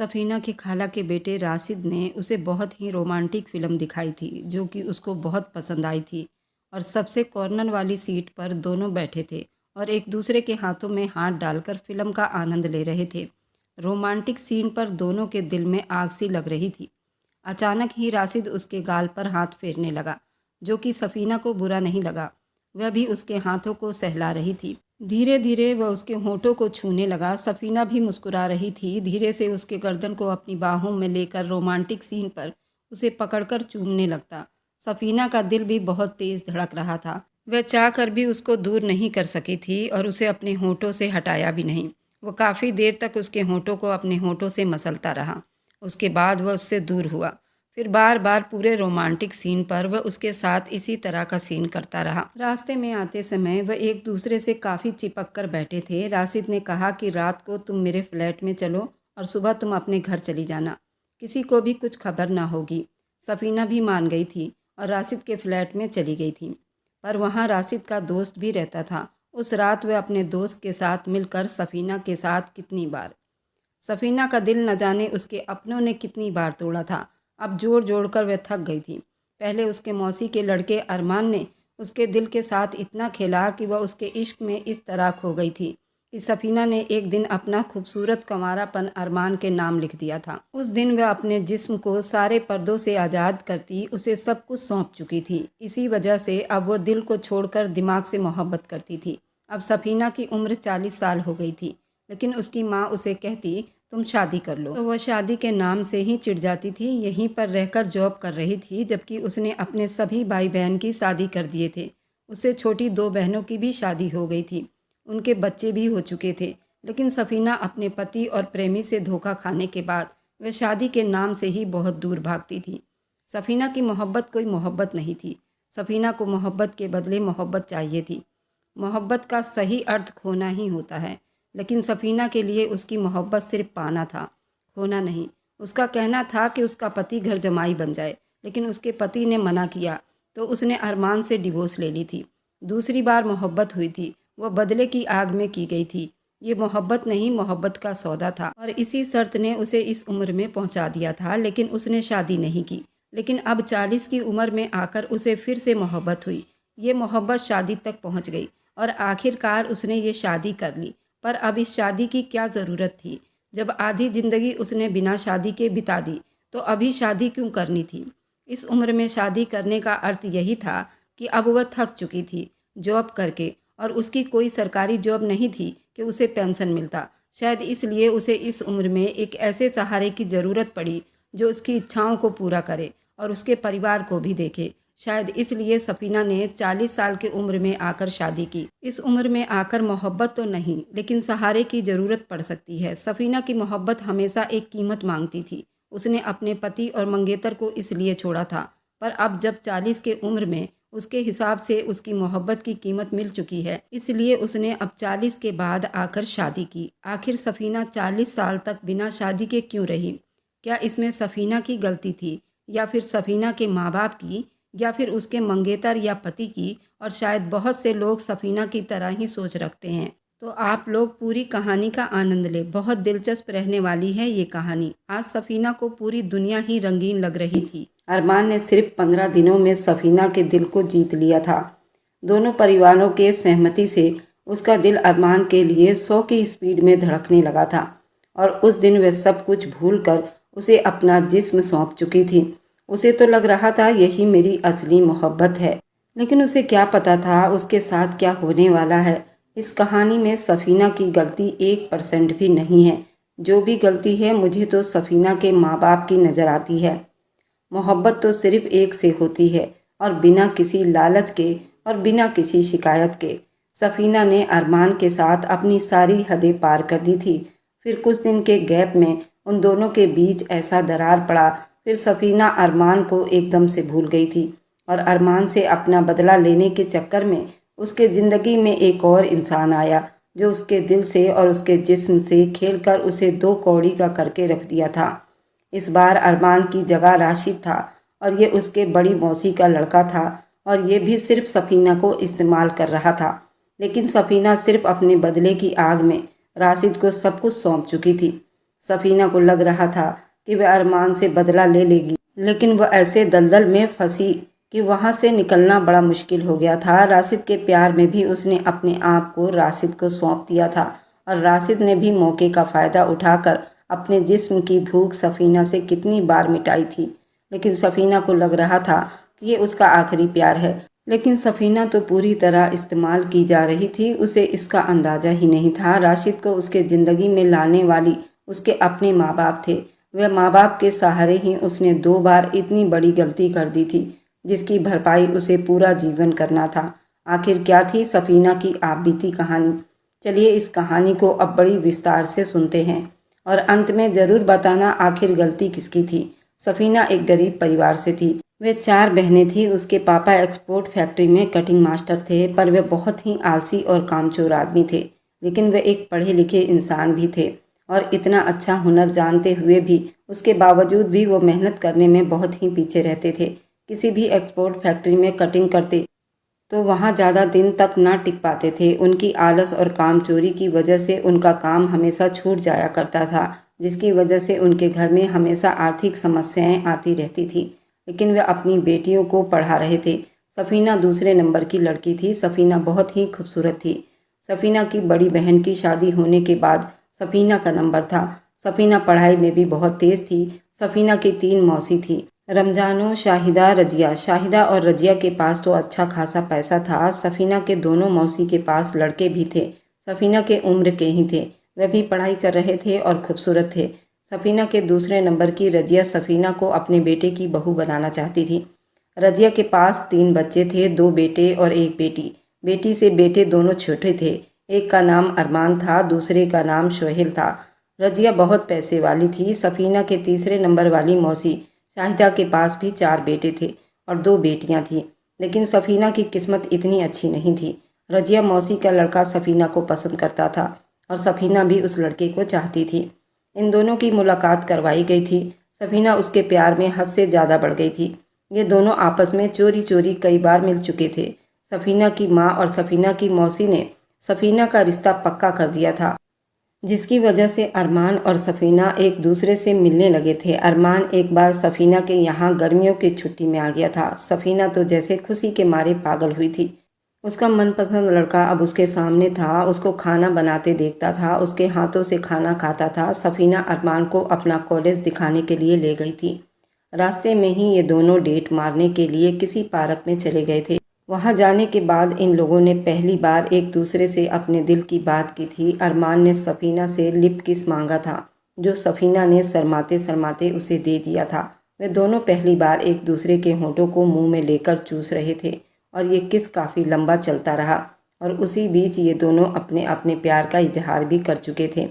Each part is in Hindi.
सफ़ीना की खाला के बेटे राशिद ने उसे बहुत ही रोमांटिक फ़िल्म दिखाई थी जो कि उसको बहुत पसंद आई थी। और सबसे कॉर्नर वाली सीट पर दोनों बैठे थे और एक दूसरे के हाथों में हाथ डालकर फ़िल्म का आनंद ले रहे थे। रोमांटिक सीन पर दोनों के दिल में आग सी लग रही थी। अचानक ही राशिद उसके गाल पर हाथ फेरने लगा, जो कि सफ़ीना को बुरा नहीं लगा। वह भी उसके हाथों को सहला रही थी। धीरे धीरे वह उसके होठों को छूने लगा। सफ़ीना भी मुस्कुरा रही थी। धीरे से उसके गर्दन को अपनी बाहों में लेकर रोमांटिक सीन पर उसे पकड़कर चूमने लगता। सफ़ीना का दिल भी बहुत तेज़ धड़क रहा था। वह चाह कर भी उसको दूर नहीं कर सकी थी और उसे अपने होठों से हटाया भी नहीं। वो काफ़ी देर तक उसके होठों को अपने होठों से मसलता रहा। उसके बाद वह उससे दूर हुआ। फिर बार बार पूरे रोमांटिक सीन पर वह उसके साथ इसी तरह का सीन करता रहा। रास्ते में आते समय वह एक दूसरे से काफ़ी चिपक कर बैठे थे। राशिद ने कहा कि रात को तुम मेरे फ्लैट में चलो और सुबह तुम अपने घर चली जाना, किसी को भी कुछ खबर ना होगी। सफ़ीना भी मान गई थी और राशिद के फ्लैट में चली गई थी। पर वहाँ राशिद का दोस्त भी रहता था। उस रात वह अपने दोस्त के साथ मिलकर सफ़ीना के साथ कितनी बार, सफ़ीना का दिल न जाने उसके अपनों ने कितनी बार तोड़ा था। अब जोड़ जोड़ कर वह थक गई थी। पहले उसके मौसी के लड़के अरमान ने उसके दिल के साथ इतना खेला कि वह उसके इश्क में इस तरह खो गई थी कि सफ़ीना ने एक दिन अपना खूबसूरत कंवारापन अरमान के नाम लिख दिया था। उस दिन वह अपने जिस्म को सारे पर्दों से आज़ाद करती उसे सब कुछ सौंप चुकी थी। इसी वजह से अब वह दिल को छोड़कर दिमाग से मोहब्बत करती थी। अब सफ़ीना की उम्र 40 साल हो गई थी, लेकिन उसकी माँ उसे कहती तुम शादी कर लो, तो वह शादी के नाम से ही चिढ़ जाती थी। यहीं पर रहकर जॉब कर रही थी, जबकि उसने अपने सभी भाई बहन की शादी कर दिए थे। उससे छोटी 2 बहनों की भी शादी हो गई थी, उनके बच्चे भी हो चुके थे। लेकिन सफ़ीना अपने पति और प्रेमी से धोखा खाने के बाद वह शादी के नाम से ही बहुत दूर भागती थी। सफ़ीना की मोहब्बत कोई मोहब्बत नहीं थी। सफ़ीना को मोहब्बत के बदले मोहब्बत चाहिए थी। मोहब्बत का सही अर्थ खोना ही होता है, लेकिन सफ़ीना के लिए उसकी मोहब्बत सिर्फ पाना था, खोना नहीं। उसका कहना था कि उसका पति घर जमाई बन जाए, लेकिन उसके पति ने मना किया तो उसने अरमान से डिवोर्स ले ली थी। दूसरी बार मोहब्बत हुई थी, वह बदले की आग में की गई थी। ये मोहब्बत नहीं, मोहब्बत का सौदा था और इसी शर्त ने उसे इस उम्र में पहुंचा दिया था। लेकिन उसने शादी नहीं की। लेकिन अब 40 की उम्र में आकर उसे फिर से मोहब्बत हुई। ये मोहब्बत शादी तक पहुंच गई और आखिरकार उसने ये शादी कर ली। पर अब इस शादी की क्या ज़रूरत थी? जब आधी ज़िंदगी उसने बिना शादी के बिता दी, तो अभी शादी क्यों करनी थी? इस उम्र में शादी करने का अर्थ यही था कि अब वह थक चुकी थी जॉब करके, और उसकी कोई सरकारी जॉब नहीं थी कि उसे पेंशन मिलता। शायद इसलिए उसे इस उम्र में एक ऐसे सहारे की ज़रूरत पड़ी जो उसकी इच्छाओं को पूरा करे और उसके परिवार को भी देखे। शायद इसलिए सफ़ीना ने 40 साल की उम्र में आकर शादी की। इस उम्र में आकर मोहब्बत तो नहीं, लेकिन सहारे की ज़रूरत पड़ सकती है। सफ़ीना की मोहब्बत हमेशा एक कीमत मांगती थी। उसने अपने पति और मंगेतर को इसलिए छोड़ा था, पर अब जब 40 के उम्र में उसके हिसाब से उसकी मोहब्बत की कीमत मिल चुकी है, इसलिए उसने अब 40 के बाद आकर शादी की। आखिर सफ़ीना 40 साल तक बिना शादी के क्यों रही? क्या इसमें सफ़ीना की गलती थी, या फिर सफ़ीना के माँ बाप की, या फिर उसके मंगेतर या पति की? और शायद बहुत से लोग सफ़ीना की तरह ही सोच रखते हैं। तो आप लोग पूरी कहानी का आनंद लें। बहुत दिलचस्प रहने वाली है ये कहानी। आज सफ़ीना को पूरी दुनिया ही रंगीन लग रही थी। अरमान ने सिर्फ 15 दिनों में सफ़ीना के दिल को जीत लिया था। दोनों परिवारों के सहमति से उसका दिल अरमान के लिए 100 की स्पीड में धड़कने लगा था और उस दिन वह सब कुछ भूलकर उसे अपना जिस्म सौंप चुकी थी। उसे तो लग रहा था यही मेरी असली मोहब्बत है, लेकिन उसे क्या पता था उसके साथ क्या होने वाला है। इस कहानी में सफ़ीना की गलती 1% भी नहीं है। जो भी गलती है मुझे तो सफ़ीना के माँ बाप की नज़र आती है। मोहब्बत तो सिर्फ एक से होती है और बिना किसी लालच के और बिना किसी शिकायत के। सफ़ीना ने अरमान के साथ अपनी सारी हदें पार कर दी थी। फिर कुछ दिन के गैप में उन दोनों के बीच ऐसा दरार पड़ा। फिर सफ़ीना अरमान को एकदम से भूल गई थी और अरमान से अपना बदला लेने के चक्कर में उसके ज़िंदगी में एक और इंसान आया जो उसके दिल से और उसके जिस्म से खेलकर उसे 2 कौड़ी का करके रख दिया था। इस बार अरमान की जगह राशिद था और ये उसके बड़ी मौसी का लड़का था और ये भी सिर्फ सफ़ीना को इस्तेमाल कर रहा था। लेकिन सफ़ीना सिर्फ अपने बदले की आग में राशिद को सब कुछ सौंप चुकी थी। सफीना को लग रहा था कि वह अरमान से बदला ले लेगी, लेकिन वह ऐसे दलदल में फंसी कि वहां से निकलना बड़ा मुश्किल हो गया था। राशिद के प्यार में भी उसने अपने आप को राशिद को सौंप दिया था और राशिद ने भी मौके का फ़ायदा उठाकर अपने जिस्म की भूख सफीना से कितनी बार मिटाई थी। लेकिन सफीना को लग रहा था कि ये उसका आखिरी प्यार है, लेकिन सफीना तो पूरी तरह इस्तेमाल की जा रही थी। उसे इसका अंदाज़ा ही नहीं था। राशिद को उसके ज़िंदगी में लाने वाली उसके अपने माँ बाप थे। वह माँ बाप के सहारे ही उसने 2 बार इतनी बड़ी गलती कर दी थी, जिसकी भरपाई उसे पूरा जीवन करना था। आखिर क्या थी सफीना की आप बीती कहानी? चलिए इस कहानी को अब बड़ी विस्तार से सुनते हैं और अंत में ज़रूर बताना आखिर गलती किसकी थी। सफीना एक गरीब परिवार से थी। वे 4 बहनें थीं। उसके पापा एक्सपोर्ट फैक्ट्री में कटिंग मास्टर थे, पर वे बहुत ही आलसी और कामचोर आदमी थे। लेकिन वे एक पढ़े लिखे इंसान भी थे और इतना अच्छा हुनर जानते हुए भी उसके बावजूद भी वो मेहनत करने में बहुत ही पीछे रहते थे। किसी भी एक्सपोर्ट फैक्ट्री में कटिंग करते तो वहाँ ज़्यादा दिन तक ना टिक पाते थे। उनकी आलस और कामचोरी की वजह से उनका काम हमेशा छूट जाया करता था, जिसकी वजह से उनके घर में हमेशा आर्थिक समस्याएं आती रहती थी। लेकिन वे अपनी बेटियों को पढ़ा रहे थे। सफीना दूसरे नंबर की लड़की थी। सफीना बहुत ही खूबसूरत थी। सफीना की बड़ी बहन की शादी होने के बाद सफीना का नंबर था। सफीना पढ़ाई में भी बहुत तेज़ थी। सफीना की 3 मौसी थी, रमजानो, शाहिदा, रजिया। शाहिदा और रजिया के पास तो अच्छा खासा पैसा था। सफीना के दोनों मौसी के पास लड़के भी थे, सफीना के उम्र के ही थे। वह भी पढ़ाई कर रहे थे और खूबसूरत थे। सफीना के दूसरे नंबर की रजिया सफीना को अपने बेटे की बहू बनाना चाहती थी। रजिया के पास 3 बच्चे थे, 2 बेटे और 1 बेटी। बेटी से बेटे दोनों छोटे थे। एक का नाम अरमान था, दूसरे का नाम शोहेल था। रजिया बहुत पैसे वाली थी। सफीना के तीसरे नंबर वाली मौसी शाहिदा के पास भी 4 बेटे थे और 2 बेटियां थीं। लेकिन सफीना की किस्मत इतनी अच्छी नहीं थी। रजिया मौसी का लड़का सफीना को पसंद करता था और सफीना भी उस लड़के को चाहती थी। इन दोनों की मुलाकात करवाई गई थी। सफीना उसके प्यार में हद से ज़्यादा बढ़ गई थी। ये दोनों आपस में चोरी चोरी कई बार मिल चुके थे। सफीना की माँ और सफीना की मौसी ने सफीना का रिश्ता पक्का कर दिया था, जिसकी वजह से अरमान और सफीना एक दूसरे से मिलने लगे थे। अरमान एक बार सफीना के यहाँ गर्मियों की छुट्टी में आ गया था। सफीना तो जैसे खुशी के मारे पागल हुई थी। उसका मनपसंद लड़का अब उसके सामने था। उसको खाना बनाते देखता था, उसके हाथों से खाना खाता था। सफीना अरमान को अपना कॉलेज दिखाने के लिए ले गई थी। रास्ते में ही ये दोनों डेट मारने के लिए किसी पार्क में चले गए थे। वहां जाने के बाद इन लोगों ने पहली बार एक दूसरे से अपने दिल की बात की थी। अरमान ने सफीना से लिप किस मांगा था, जो सफीना ने शर्माते शर्माते उसे दे दिया था। वे दोनों पहली बार एक दूसरे के होठों को मुंह में लेकर चूस रहे थे और ये किस काफ़ी लंबा चलता रहा और उसी बीच ये दोनों अपने अपने प्यार का इजहार भी कर चुके थे।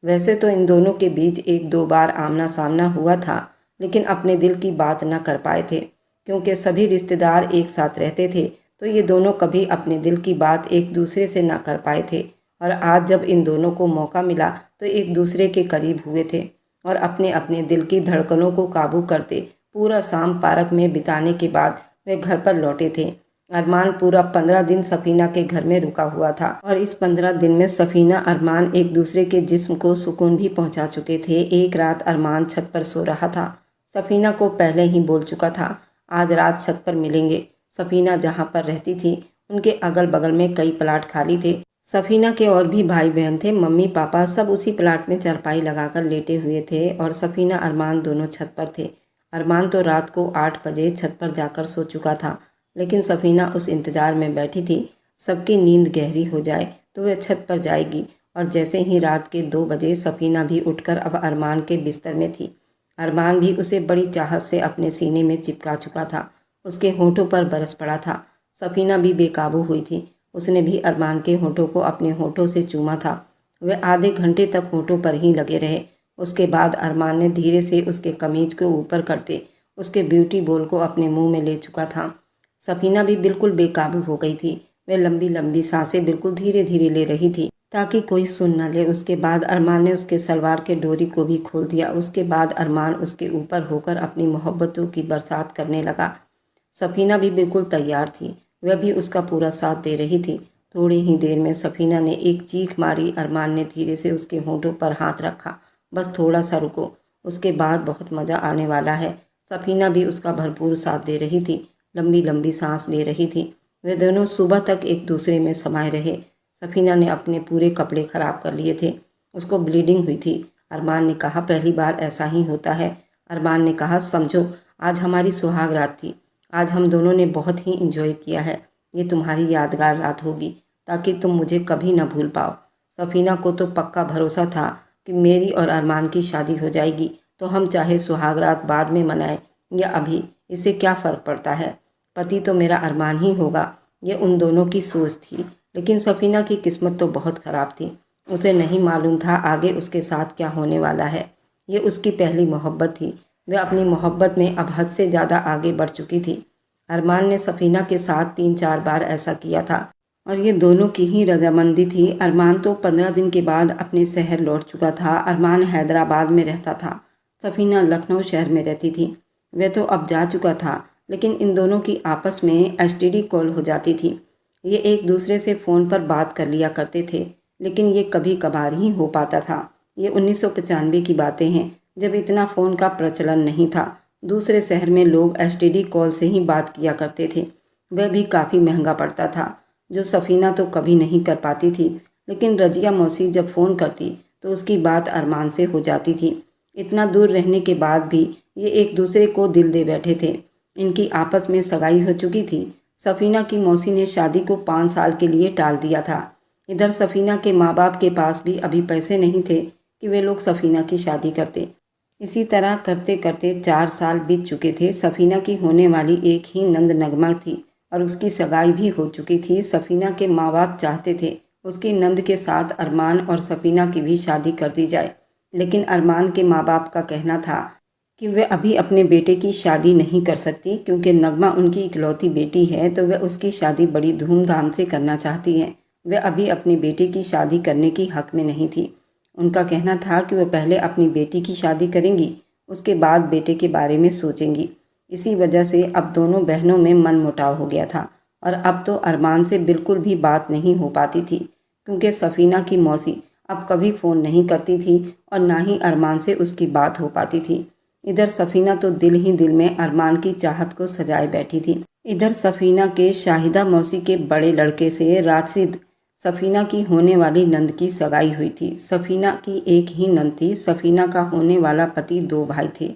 वैसे तो इन दोनों के बीच 1-2 बार आमना सामना हुआ था, लेकिन अपने दिल की बात न कर पाए थे। क्योंकि सभी रिश्तेदार एक साथ रहते थे, तो ये दोनों कभी अपने दिल की बात एक दूसरे से ना कर पाए थे। और आज जब इन दोनों को मौका मिला तो एक दूसरे के करीब हुए थे और अपने अपने दिल की धड़कनों को काबू करते पूरा शाम पार्क में बिताने के बाद वे घर पर लौटे थे। अरमान पूरा 15 दिन सफीना के घर में रुका हुआ था और इस 15 दिन में सफीना अरमान एक दूसरे के जिस्म को सुकून भी पहुंचा चुके थे। एक रात अरमान छत पर सो रहा था। सफीना को पहले ही बोल चुका था, आज रात छत पर मिलेंगे। सफीना जहाँ पर रहती थी उनके अगल बगल में कई प्लाट खाली थे। सफीना के और भी भाई बहन थे। मम्मी पापा सब उसी प्लाट में चारपाई लगाकर लेटे हुए थे और सफीना अरमान दोनों छत पर थे। अरमान तो रात को 8 बजे छत पर जाकर सो चुका था, लेकिन सफीना उस इंतजार में बैठी थी सबकी नींद गहरी हो जाए तो वह छत पर जाएगी। और जैसे ही रात के 2 बजे सफीना भी उठकर अब अरमान के बिस्तर में थी। अरमान भी उसे बड़ी चाहत से अपने सीने में चिपका चुका था। उसके होठों पर बरस पड़ा था। सफीना भी बेकाबू हुई थी। उसने भी अरमान के होठों को अपने होठों से चूमा था। वे आधे घंटे तक होठों पर ही लगे रहे। उसके बाद अरमान ने धीरे से उसके कमीज को ऊपर करते उसके ब्यूटी बॉल को अपने मुंह में ले चुका था। सफीना भी बिल्कुल बेकाबू हो गई थी। वह लंबी लंबी सांसें बिल्कुल धीरे धीरे ले रही थी ताकि कोई सुन न ले। उसके बाद अरमान ने उसके सलवार के डोरी को भी खोल दिया। उसके बाद अरमान उसके ऊपर होकर अपनी मोहब्बतों की बरसात करने लगा। सफीना भी बिल्कुल तैयार थी। वह भी उसका पूरा साथ दे रही थी। थोड़ी ही देर में सफीना ने एक चीख मारी। अरमान ने धीरे से उसके होठों पर हाथ रखा बस थोड़ा सा रुको, उसके बाद बहुत मज़ा आने वाला है। सफीना भी उसका भरपूर साथ दे रही थी, लंबी लंबी सांस ले रही थी। वे दोनों सुबह तक एक दूसरे में समाये रहे। सफीना ने अपने पूरे कपड़े खराब कर लिए थे, उसको ब्लीडिंग हुई थी। अरमान ने कहा, पहली बार ऐसा ही होता है। अरमान ने कहा, समझो आज हमारी सुहाग रात थी, आज हम दोनों ने बहुत ही इंजॉय किया है। ये तुम्हारी यादगार रात होगी, ताकि तुम मुझे कभी ना भूल पाओ। सफीना को तो पक्का भरोसा था कि मेरी और अरमान की शादी हो जाएगी, तो हम चाहे सुहाग रात बाद में मनाएं या अभी, इससे क्या फ़र्क पड़ता है। पति तो मेरा अरमान ही होगा, ये उन दोनों की सोच थी। लेकिन सफीना की किस्मत तो बहुत ख़राब थी। उसे नहीं मालूम था आगे उसके साथ क्या होने वाला है। ये उसकी पहली मोहब्बत थी। वह अपनी मोहब्बत में अब हद से ज़्यादा आगे बढ़ चुकी थी। अरमान ने सफीना के साथ 3-4 बार ऐसा किया था और ये दोनों की ही रजामंदी थी। अरमान तो 15 दिन के बाद अपने शहर लौट चुका था। अरमान हैदराबाद में रहता था, सफीना लखनऊ शहर में रहती थी। वह तो अब जा चुका था, लेकिन इन दोनों की आपस में एसटीडी कॉल हो जाती थी। ये एक दूसरे से फ़ोन पर बात कर लिया करते थे, लेकिन ये कभी कभार ही हो पाता था। ये 1995 की बातें हैं, जब इतना फ़ोन का प्रचलन नहीं था। दूसरे शहर में लोग एसटीडी कॉल से ही बात किया करते थे। वह भी काफ़ी महंगा पड़ता था, जो सफीना तो कभी नहीं कर पाती थी। लेकिन रजिया मौसी जब फ़ोन करती तो उसकी बात अरमान से हो जाती थी। इतना दूर रहने के बाद भी ये एक दूसरे को दिल दे बैठे थे। इनकी आपस में सगाई हो चुकी थी। सफीना की मौसी ने शादी को 5 साल के लिए टाल दिया था। इधर सफीना के माँ बाप के पास भी अभी पैसे नहीं थे कि वे लोग सफीना की शादी करते। इसी तरह करते करते 4 साल बीत चुके थे। सफीना की होने वाली एक ही नंद नगमा थी और उसकी सगाई भी हो चुकी थी। सफीना के माँ बाप चाहते थे उसकी नंद के साथ अरमान और सफीना की भी शादी कर दी जाए, लेकिन अरमान के माँ बाप का कहना था कि वे अभी अपने बेटे की शादी नहीं कर सकती, क्योंकि नगमा उनकी इकलौती बेटी है, तो वह उसकी शादी बड़ी धूमधाम से करना चाहती हैं। वह अभी अपनी बेटी की शादी करने की हक में नहीं थी। उनका कहना था कि वह पहले अपनी बेटी की शादी करेंगी, उसके बाद बेटे के बारे में सोचेंगी। इसी वजह से अब दोनों बहनों में मनमुटाव हो गया था और अब तो अरमान से बिल्कुल भी बात नहीं हो पाती थी, क्योंकि सफीना की मौसी अब कभी फ़ोन नहीं करती थी और ना ही अरमान से उसकी बात हो पाती थी। इधर सफीना तो दिल ही दिल में अरमान की चाहत को सजाए बैठी थी। इधर सफीना के शाहिदा मौसी के बड़े लड़के से राशिद, सफीना की होने वाली नंद की सगाई हुई थी। सफीना की एक ही नंद थी। सफीना का होने वाला पति 2 भाई थे।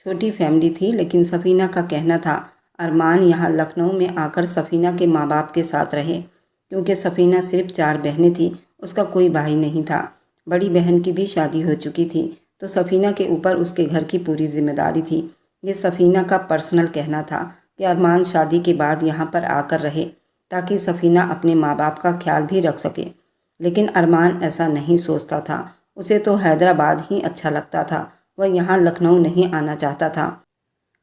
छोटी फैमिली थी, लेकिन सफीना का कहना था अरमान यहाँ लखनऊ में आकर सफीना के माँ बाप के साथ रहे, क्योंकि सफीना सिर्फ 4 बहनें थी, उसका कोई भाई नहीं था। बड़ी बहन की भी शादी हो चुकी थी, तो सफीना के ऊपर उसके घर की पूरी जिम्मेदारी थी। ये सफीना का पर्सनल कहना था कि अरमान शादी के बाद यहाँ पर आकर रहे, ताकि सफीना अपने माँ बाप का ख्याल भी रख सके। लेकिन अरमान ऐसा नहीं सोचता था। उसे तो हैदराबाद ही अच्छा लगता था, वह यहाँ लखनऊ नहीं आना चाहता था।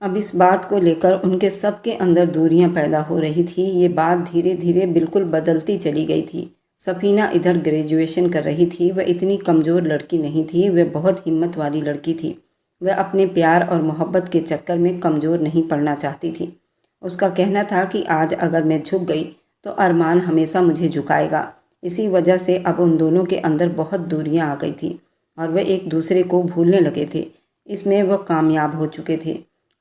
अब इस बात को लेकर उनके सबके अंदर दूरियां पैदा हो रही थी। ये बात धीरे धीरे बिल्कुल बदलती चली गई थी। सफीना इधर ग्रेजुएशन कर रही थी। वह इतनी कमज़ोर लड़की नहीं थी, वह बहुत हिम्मत वाली लड़की थी। वह अपने प्यार और मोहब्बत के चक्कर में कमज़ोर नहीं पड़ना चाहती थी। उसका कहना था कि आज अगर मैं झुक गई तो अरमान हमेशा मुझे झुकाएगा। इसी वजह से अब उन दोनों के अंदर बहुत दूरियां आ गई थी और वह एक दूसरे को भूलने लगे थे। इसमें वह कामयाब हो चुके थे।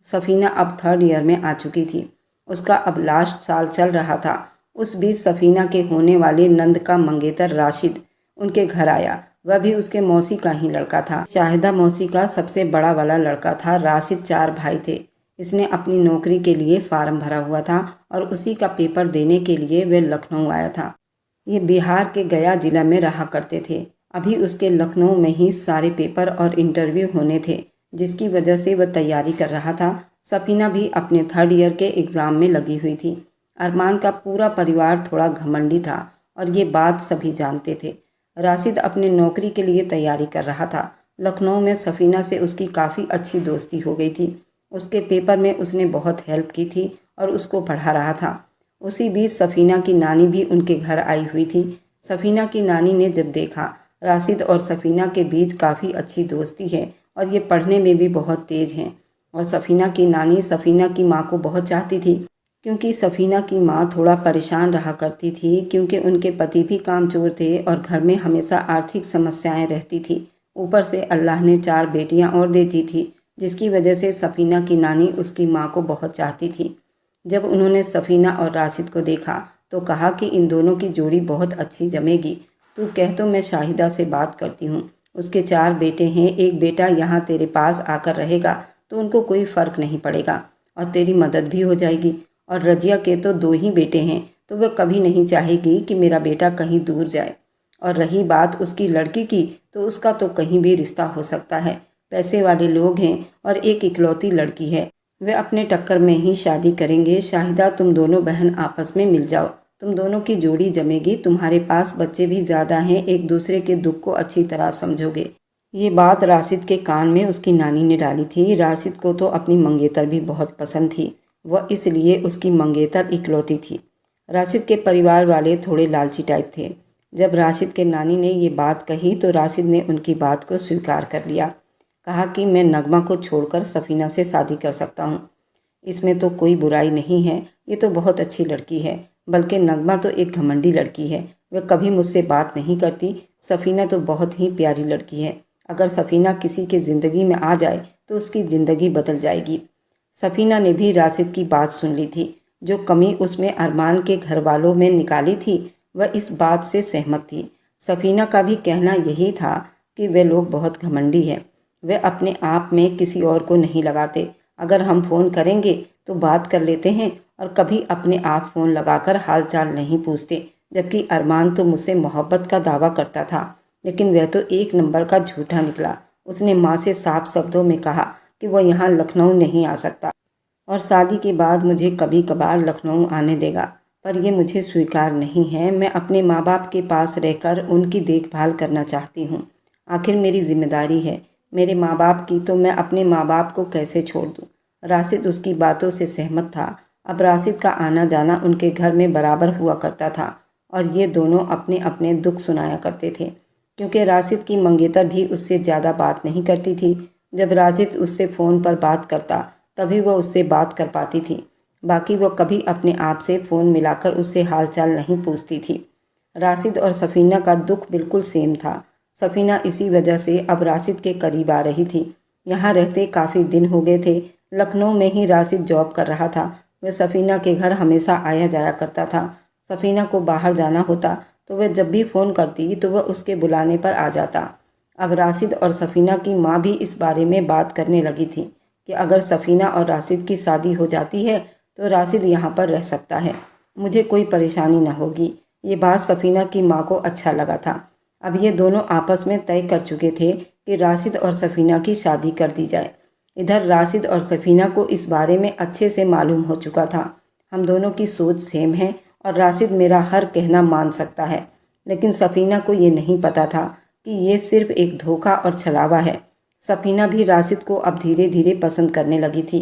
सफीना अब 3rd ईयर में आ चुकी थी। उसका अब लास्ट साल चल रहा था। उस बीच सफीना के होने वाले नंद का मंगेतर राशिद उनके घर आया। वह भी उसके मौसी का ही लड़का था। शाहिदा मौसी का सबसे बड़ा वाला लड़का था। राशिद 4 भाई थे। इसने अपनी नौकरी के लिए फार्म भरा हुआ था और उसी का पेपर देने के लिए वह लखनऊ आया था। ये बिहार के गया जिला में रहा करते थे। अभी उसके लखनऊ में ही सारे पेपर और इंटरव्यू होने थे, जिसकी वजह से वह तैयारी कर रहा था। सफीना भी अपने 3rd ईयर के एग्ज़ाम में लगी हुई थी। अरमान का पूरा परिवार थोड़ा घमंडी था और ये बात सभी जानते थे। राशिद अपने नौकरी के लिए तैयारी कर रहा था। लखनऊ में सफीना से उसकी काफ़ी अच्छी दोस्ती हो गई थी। उसके पेपर में उसने बहुत हेल्प की थी और उसको पढ़ा रहा था। उसी बीच सफीना की नानी भी उनके घर आई हुई थी। सफीना की नानी ने जब देखा राशिद और सफीना के बीच काफ़ी अच्छी दोस्ती है और ये पढ़ने में भी बहुत तेज़ हैं, और सफीना की नानी सफीना की माँ को बहुत चाहती थी, क्योंकि सफीना की माँ थोड़ा परेशान रहा करती थी, क्योंकि उनके पति भी कामचोर थे और घर में हमेशा आर्थिक समस्याएं रहती थी। ऊपर से अल्लाह ने 4 बेटियां और दे दी थी, जिसकी वजह से सफ़ीना की नानी उसकी माँ को बहुत चाहती थी। जब उन्होंने सफ़ीना और राशिद को देखा तो कहा कि इन दोनों की जोड़ी बहुत अच्छी जमेगी। तू कह तो मैं शाहिदा से बात करती हूँ। उसके 4 बेटे हैं, एक बेटा यहाँ तेरे पास आकर रहेगा तो उनको कोई फ़र्क नहीं पड़ेगा और तेरी मदद भी हो जाएगी। और रजिया के तो 2 ही बेटे हैं, तो वह कभी नहीं चाहेगी कि मेरा बेटा कहीं दूर जाए। और रही बात उसकी लड़की की, तो उसका तो कहीं भी रिश्ता हो सकता है। पैसे वाले लोग हैं और एक इकलौती लड़की है, वे अपने टक्कर में ही शादी करेंगे। शाहिदा, तुम दोनों बहन आपस में मिल जाओ, तुम दोनों की जोड़ी जमेगी। तुम्हारे पास बच्चे भी ज़्यादा हैं, एक दूसरे के दुख को अच्छी तरह समझोगे। ये बात राशिद के कान में उसकी नानी ने डाली थी। राशिद को तो अपनी मंगेतर भी बहुत पसंद थी, वह इसलिए उसकी मंगेतर इकलौती थी। राशिद के परिवार वाले थोड़े लालची टाइप थे। जब राशिद के नानी ने ये बात कही तो राशिद ने उनकी बात को स्वीकार कर लिया। कहा कि मैं नगमा को छोड़कर सफ़ीना से शादी कर सकता हूँ, इसमें तो कोई बुराई नहीं है, ये तो बहुत अच्छी लड़की है। बल्कि नगमा तो एक घमंडी लड़की है, वह कभी मुझसे बात नहीं करती। सफ़ीना तो बहुत ही प्यारी लड़की है, अगर सफ़ीना किसी के ज़िंदगी में आ जाए तो उसकी ज़िंदगी बदल जाएगी। सफ़ीना ने भी राशिद की बात सुन ली थी। जो कमी उसमें अरमान के घर वालों में निकाली थी, वह इस बात से सहमत थी। सफ़ीना का भी कहना यही था कि वे लोग बहुत घमंडी हैं, वे अपने आप में किसी और को नहीं लगाते। अगर हम फ़ोन करेंगे तो बात कर लेते हैं और कभी अपने आप फ़ोन लगाकर हाल चाल नहीं पूछते। जबकि अरमान तो मुझसे मोहब्बत का दावा करता था, लेकिन वह तो एक नंबर का झूठा निकला। उसने माँ से साफ शब्दों में कहा कि वह यहाँ लखनऊ नहीं आ सकता और शादी के बाद मुझे कभी कभार लखनऊ आने देगा, पर यह मुझे स्वीकार नहीं है। मैं अपने माँ बाप के पास रहकर उनकी देखभाल करना चाहती हूँ, आखिर मेरी जिम्मेदारी है मेरे माँ बाप की, तो मैं अपने माँ बाप को कैसे छोड़ दूँ। राशिद उसकी बातों से सहमत था। अब राशिद का आना जाना उनके घर में बराबर हुआ करता था और ये दोनों अपने अपने दुख सुनाया करते थे, क्योंकि राशिद की मंगेतर भी उससे ज़्यादा बात नहीं करती थी। जब राशिद उससे फ़ोन पर बात करता तभी वह उससे बात कर पाती थी, बाकी वह कभी अपने आप से फ़ोन मिलाकर उससे हालचाल नहीं पूछती थी। राशिद और सफ़ीना का दुख बिल्कुल सेम था। सफ़ीना इसी वजह से अब राशिद के करीब आ रही थी। यहाँ रहते काफ़ी दिन हो गए थे। लखनऊ में ही राशिद जॉब कर रहा था। वह सफ़ीना के घर हमेशा आया जाया करता था। सफ़ीना को बाहर जाना होता तो वह जब भी फ़ोन करती तो वह उसके बुलाने पर आ जाता। अब राशिद और सफ़ीना की माँ भी इस बारे में बात करने लगी थी कि अगर सफ़ीना और राशिद की शादी हो जाती है तो राशिद यहाँ पर रह सकता है, मुझे कोई परेशानी न होगी। ये बात सफ़ीना की माँ को अच्छा लगा था। अब ये दोनों आपस में तय कर चुके थे कि राशिद और सफ़ीना की शादी कर दी जाए। इधर राशिद और सफ़ीना को इस बारे में अच्छे से मालूम हो चुका था। हम दोनों की सोच सेम है और राशिद मेरा हर कहना मान सकता है, लेकिन सफ़ीना को ये नहीं पता था कि ये सिर्फ एक धोखा और छलावा है। सफ़ीना भी राशिद को अब धीरे धीरे पसंद करने लगी थी।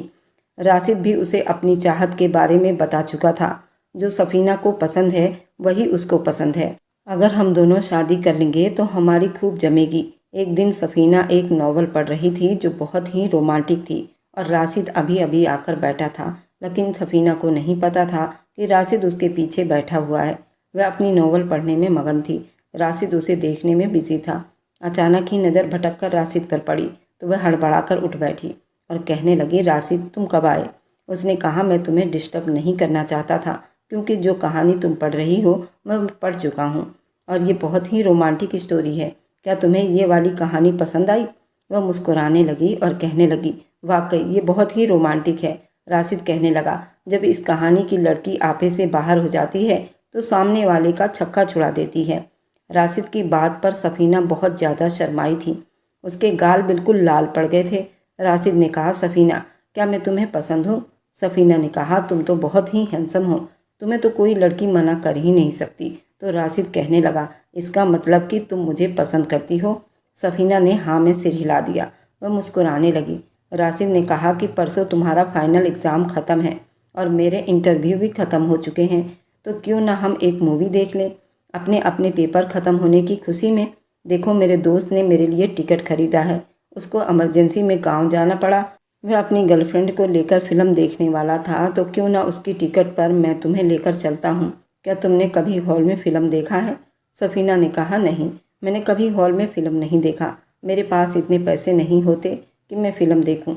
राशिद भी उसे अपनी चाहत के बारे में बता चुका था। जो सफ़ीना को पसंद है वही उसको पसंद है। अगर हम दोनों शादी कर लेंगे तो हमारी खूब जमेगी। एक दिन सफ़ीना एक नॉवल पढ़ रही थी जो बहुत ही रोमांटिक थी और राशिद अभी अभी आकर बैठा था, लेकिन सफ़ीना को नहीं पता था कि राशिद उसके पीछे बैठा हुआ है। वह अपनी नॉवल पढ़ने में मगन थी, राशिद उसे देखने में बिजी था। अचानक ही नज़र भटक कर राशिद पर पड़ी तो वह हड़बड़ाकर उठ बैठी और कहने लगी, राशिद तुम कब आए? उसने कहा, मैं तुम्हें डिस्टर्ब नहीं करना चाहता था, क्योंकि जो कहानी तुम पढ़ रही हो मैं पढ़ चुका हूँ और ये बहुत ही रोमांटिक स्टोरी है। क्या तुम्हें ये वाली कहानी पसंद आई? वह मुस्कुराने लगी और कहने लगी, वाकई ये बहुत ही रोमांटिक है। राशिद कहने लगा, जब इस कहानी की लड़की आपे से बाहर हो जाती है तो सामने वाले का छक्का छुड़ा देती है। राशिद की बात पर सफ़ीना बहुत ज़्यादा शर्माई थी, उसके गाल बिल्कुल लाल पड़ गए थे। राशिद ने कहा, सफ़ीना क्या मैं तुम्हें पसंद हूँ? सफ़ीना ने कहा, तुम तो बहुत ही हैंडसम हो, तुम्हें तो कोई लड़की मना कर ही नहीं सकती। तो राशिद कहने लगा, इसका मतलब कि तुम मुझे पसंद करती हो? सफ़ीना ने हाँ में सिर हिला दिया। वह मुस्कुराने लगी। राशिद ने कहा कि परसों तुम्हारा फाइनल एग्ज़ाम ख़त्म है और मेरे इंटरव्यू भी ख़त्म हो चुके हैं, तो क्यों ना हम एक मूवी देख लें अपने अपने पेपर ख़त्म होने की खुशी में। देखो, मेरे दोस्त ने मेरे लिए टिकट खरीदा है, उसको इमरजेंसी में गाँव जाना पड़ा। वह अपनी गर्लफ्रेंड को लेकर फिल्म देखने वाला था, तो क्यों ना उसकी टिकट पर मैं तुम्हें लेकर चलता हूँ। क्या तुमने कभी हॉल में फ़िल्म देखा है? सफ़ीना ने कहा, नहीं, मैंने कभी हॉल में फ़िल्म नहीं देखा। मेरे पास इतने पैसे नहीं होते कि मैं फ़िल्म देखूं।